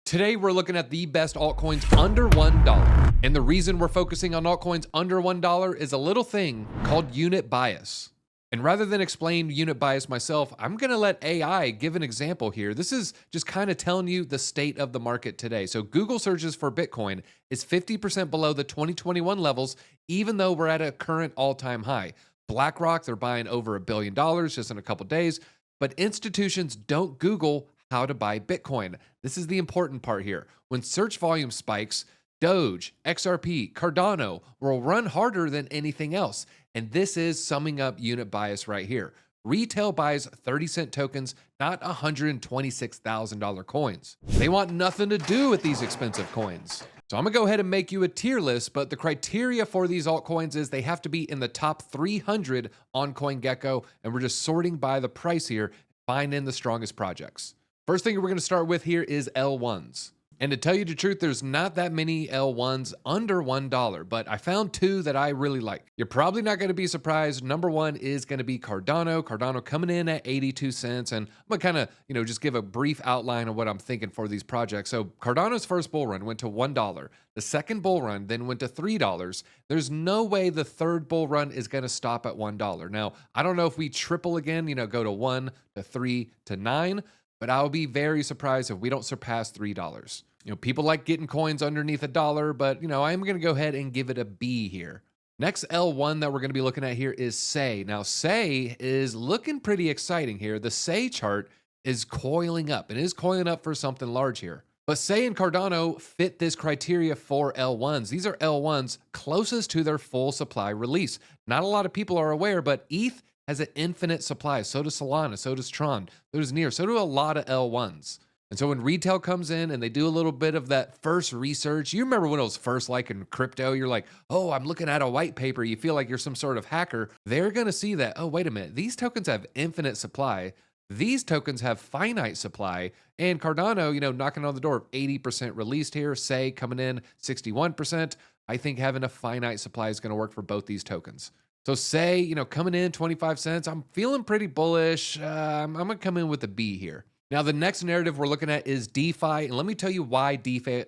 Today, we're looking at the best altcoins under $1. And the reason we're focusing on altcoins under $1 is a little thing called unit bias. And rather than explain unit bias myself, I'm going to let AI give an example here. This is just kind of telling you the state of the market today. So Google searches for Bitcoin is 50% below the 2021 levels, even though we're at a current all-time high. BlackRock, they're buying over $1 billion just in a couple days. But institutions don't Google how to buy Bitcoin. This is the important part here. When search volume spikes, Doge, XRP, Cardano will run harder than anything else. And this is summing up unit bias right here. Retail buys 30-cent tokens, not $126,000 coins. They want nothing to do with these expensive coins. So I'm gonna go ahead and make you a tier list, but the criteria for these altcoins is they have to be in the top 300 on CoinGecko, and we're just sorting by the price here, finding the strongest projects. First thing we're gonna start with here is L1s. And to tell you the truth, there's not that many L1s under $1, but I found two that I really like. You're probably not going to be surprised. Number one is going to be Cardano. Cardano coming in at 82 cents. And I'm going to kind of, just give a brief outline of what I'm thinking for these projects. So Cardano's first bull run went to $1. The second bull run then went to $3. There's no way the third bull run is going to stop at $1. Now, I don't know if we triple again, go to 1 to 3 to 9, but I'll be very surprised if we don't surpass $3. People like getting coins underneath $1, but I'm going to go ahead and give it a B here. Next L1 that we're going to be looking at here is Say. Now, Say is looking pretty exciting here. The Say chart is coiling up. It is coiling up for something large here. But Say and Cardano fit this criteria for L1s. These are L1s closest to their full supply release. Not a lot of people are aware, but ETH has an infinite supply. So does Solana, so does Tron, so does Near, so do a lot of L1s. And so when retail comes in and they do a little bit of that first research, you remember when it was first like in crypto, you're like, oh, I'm looking at a white paper. You feel like you're some sort of hacker. They're going to see that, oh, wait a minute. These tokens have infinite supply. These tokens have finite supply. And Cardano, knocking on the door of 80% released here. Say coming in 61%. I think having a finite supply is going to work for both these tokens. So Say, coming in 25 cents. I'm feeling pretty bullish. I'm going to come in with a B here. Now, the next narrative we're looking at is DeFi, and let me tell you why DeFi.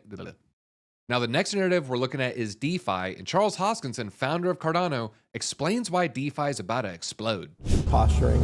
Now, the next narrative we're looking at is DeFi, and Charles Hoskinson, founder of Cardano, explains why DeFi is about to explode. Posturing.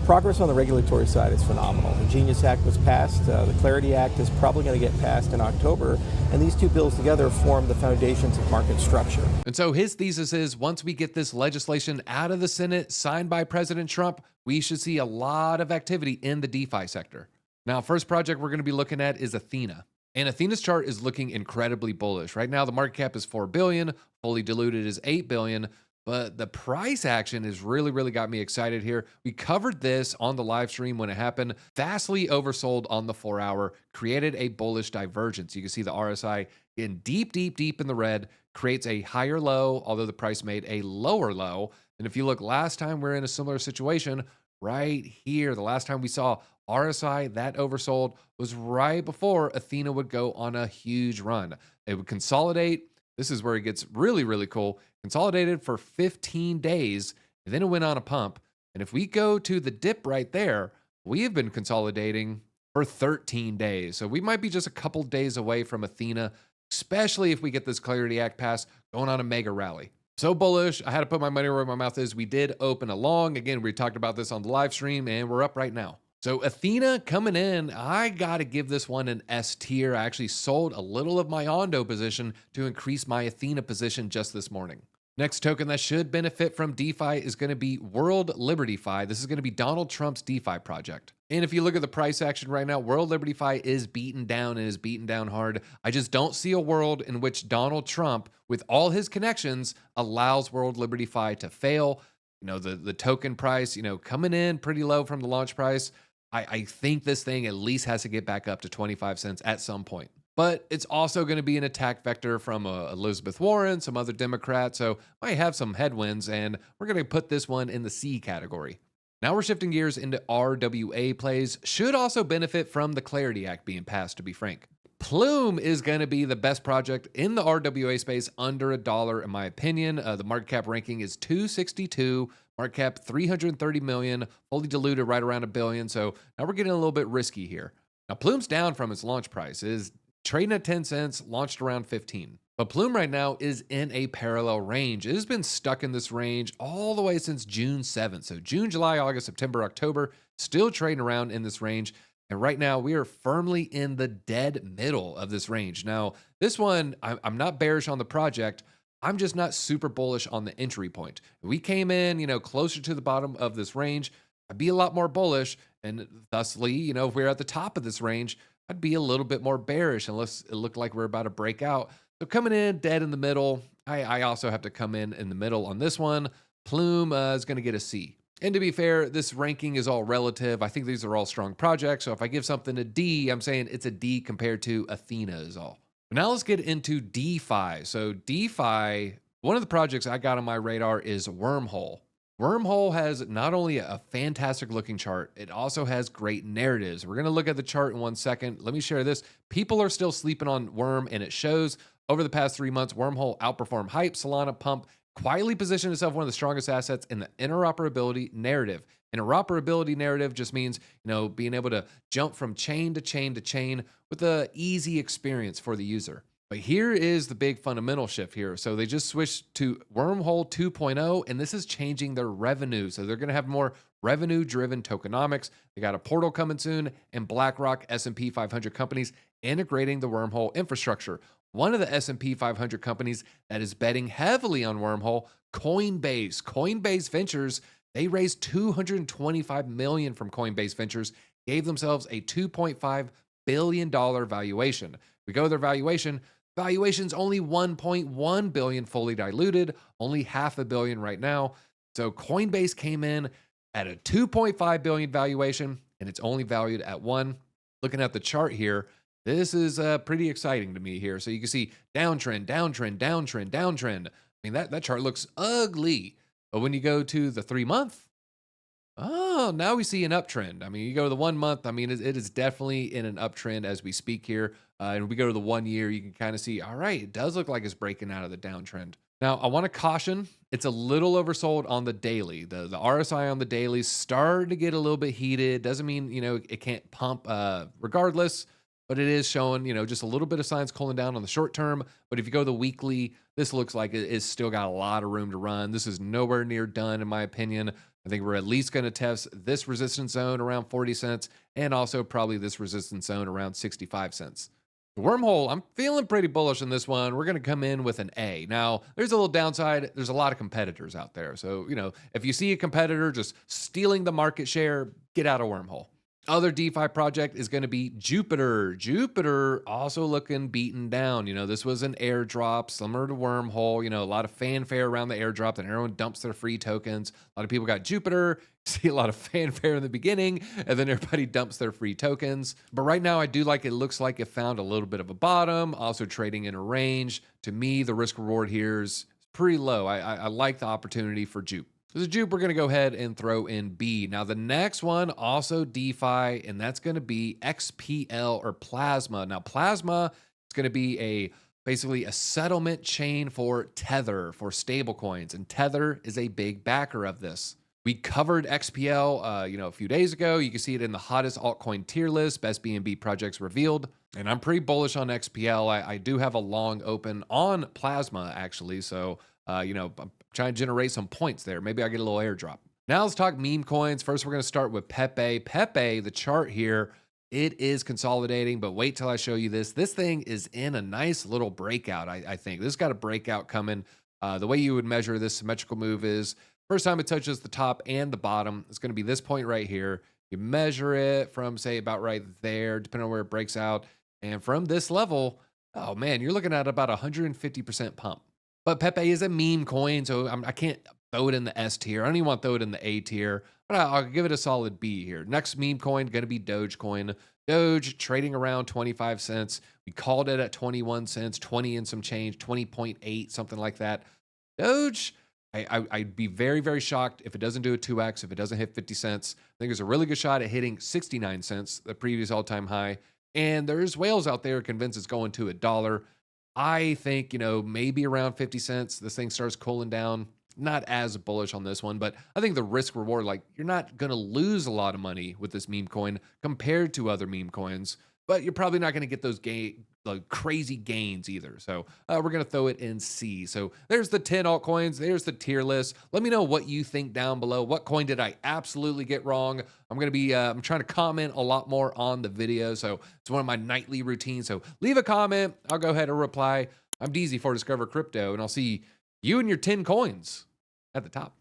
Progress on the regulatory side is phenomenal. The Genius Act was passed. The Clarity Act is probably going to get passed in October. And these two bills together form the foundations of market structure. And so his thesis is once we get this legislation out of the Senate, signed by President Trump, we should see a lot of activity in the DeFi sector. Now, first project we're going to be looking at is Athena. And Athena's chart is looking incredibly bullish. Right now, the market cap is $4 billion, fully diluted is $8 billion. But the price action has really got me excited here. We covered this on the live stream when it happened. Vastly oversold on the 4-hour, created a bullish divergence. You can see the RSI getting deep in the red, creates a higher low, although the price made a lower low. And if you look last time, we're in a similar situation right here. The last time we saw RSI that oversold was right before Athena would go on a huge run. It would consolidate. This is where it gets really cool. Consolidated for 15 days, and then it went on a pump. And if we go to the dip right there, we have been consolidating for 13 days. So we might be just a couple days away from Athena, especially if we get this Clarity Act passed, going on a mega rally. So bullish, I had to put my money where my mouth is. We did open a long. Again, we talked about this on the live stream, and we're up right now. So Athena coming in, I got to give this one an S tier. I actually sold a little of my Ondo position to increase my Athena position just this morning. Next token that should benefit from DeFi is going to be World Liberty Fi. This is going to be Donald Trump's DeFi project. And if you look at the price action right now, World Liberty Fi is beaten down and is beaten down hard. I just don't see a world in which Donald Trump, with all his connections, allows World Liberty Fi to fail. The token price, coming in pretty low from the launch price. I think this thing at least has to get back up to 25 cents at some point. But it's also going to be an attack vector from Elizabeth Warren, some other Democrats, so might have some headwinds, and we're going to put this one in the C category. Now we're shifting gears into RWA plays. Should also benefit from the Clarity Act being passed, to be frank. Plume is going to be the best project in the RWA space under $1, in my opinion. The market cap ranking is 262. Market cap 330 million, fully diluted right around $1 billion. So now we're getting a little bit risky here. Now, Plume's down from its launch price. It is trading at 10 cents, launched around 15. But Plume right now is in a parallel range. It has been stuck in this range all the way since June 7th. So June, July, August, September, October, still trading around in this range. And right now we are firmly in the dead middle of this range. Now, this one, I'm not bearish on the project. I'm just not super bullish on the entry point. If we came in, closer to the bottom of this range, I'd be a lot more bullish. And thusly, if we're at the top of this range, I'd be a little bit more bearish unless it looked like we're about to break out. So coming in dead in the middle, I also have to come in the middle on this one. Plume is going to get a C. And to be fair, this ranking is all relative. I think these are all strong projects. So if I give something a D, I'm saying it's a D compared to Athena is all. But now let's get into DeFi. So DeFi, one of the projects I got on my radar is Wormhole. Wormhole has not only a fantastic looking chart, it also has great narratives. We're going to look at the chart in 1 second. Let me share this. People are still sleeping on Worm, and it shows over the past 3 months, Wormhole outperformed Hype, Solana, Pump, quietly positioned itself one of the strongest assets in the interoperability narrative. Interoperability narrative just means, being able to jump from chain to chain to chain with an easy experience for the user. But here is the big fundamental shift here. So they just switched to Wormhole 2.0, and this is changing their revenue. So they're going to have more revenue-driven tokenomics. They got a portal coming soon, and BlackRock, S&P 500 companies integrating the Wormhole infrastructure. One of the S&P 500 companies that is betting heavily on Wormhole, Coinbase. Coinbase Ventures, they raised $225 million from Coinbase Ventures, gave themselves a $2.5 billion valuation. We go to their valuation's only $1.1 billion fully diluted, only $500 million right now. So Coinbase came in at a $2.5 billion valuation, and it's only valued at $1 billion. Looking at the chart here, this is pretty exciting to me here. So you can see downtrend, downtrend, downtrend, downtrend. I mean, that chart looks ugly. But when you go to the 3 month, oh, now we see an uptrend. I mean, you go to the 1 month, I mean, it is definitely in an uptrend as we speak here. And we go to the 1 year, you can kind of see, all right, it does look like it's breaking out of the downtrend. Now, I want to caution, it's a little oversold on the daily. The RSI on the daily started to get a little bit heated. Doesn't mean, it can't pump regardless, but it is showing, just a little bit of signs cooling down on the short term. But if you go the weekly, this looks like it's still got a lot of room to run. This is nowhere near done, in my opinion. I think we're at least going to test this resistance zone around 40 cents and also probably this resistance zone around 65 cents. Wormhole, I'm feeling pretty bullish on this one. We're going to come in with an A. Now, there's a little downside. There's a lot of competitors out there. So, if you see a competitor just stealing the market share, get out of Wormhole. Other DeFi project is going to be Jupiter. Jupiter also looking beaten down. This was an airdrop similar to Wormhole. A lot of fanfare around the airdrop, and everyone dumps their free tokens. A lot of people got Jupiter. See a lot of fanfare in the beginning, and then everybody dumps their free tokens. But right now, I do like it. Looks like it found a little bit of a bottom, also trading in a range. To me, the risk reward here is pretty low. I like the opportunity for Jupe. So the Jupe, we're going to go ahead and throw in B. Now, the next one, also DeFi, and that's going to be XPL or Plasma. Now, Plasma is going to be basically a settlement chain for Tether, for stablecoins, and Tether is a big backer of this. We covered XPL, a few days ago. You can see it in the hottest altcoin tier list, best BNB projects revealed. And I'm pretty bullish on XPL. I do have a long open on Plasma, actually. So, I'm trying to generate some points there. Maybe I'll get a little airdrop. Now let's talk meme coins. First, we're going to start with Pepe. Pepe, the chart here, it is consolidating, but wait till I show you this. This thing is in a nice little breakout, I think. This has got a breakout coming. The way you would measure this symmetrical move is first time it touches the top and the bottom, it's going to be this point right here. You measure it from, say, about right there, depending on where it breaks out. And from this level, oh man, you're looking at about 150% pump. But Pepe is a meme coin, so I can't throw it in the S tier. I don't even want to throw it in the A tier, but I'll give it a solid B here. Next meme coin, going to be Dogecoin. Doge trading around 25 cents. We called it at 21 cents, 20 and some change, 20.8, something like that. Doge, I'd be very, very shocked if it doesn't do a 2x, if it doesn't hit 50 cents. I think there's a really good shot at hitting 69 cents, the previous all-time high. And there's whales out there convinced it's going to $1. I think, maybe around 50 cents, this thing starts cooling down. Not as bullish on this one, but I think the risk reward, you're not going to lose a lot of money with this meme coin compared to other meme coins. but you're probably not going to get those crazy gains either. So we're going to throw it in C. So there's the 10 altcoins. There's the tier list. Let me know what you think down below. What coin did I absolutely get wrong? I'm going to be, I'm trying to comment a lot more on the video. So it's one of my nightly routines. So leave a comment. I'll go ahead and reply. I'm DZ for Discover Crypto, and I'll see you and your 10 coins at the top.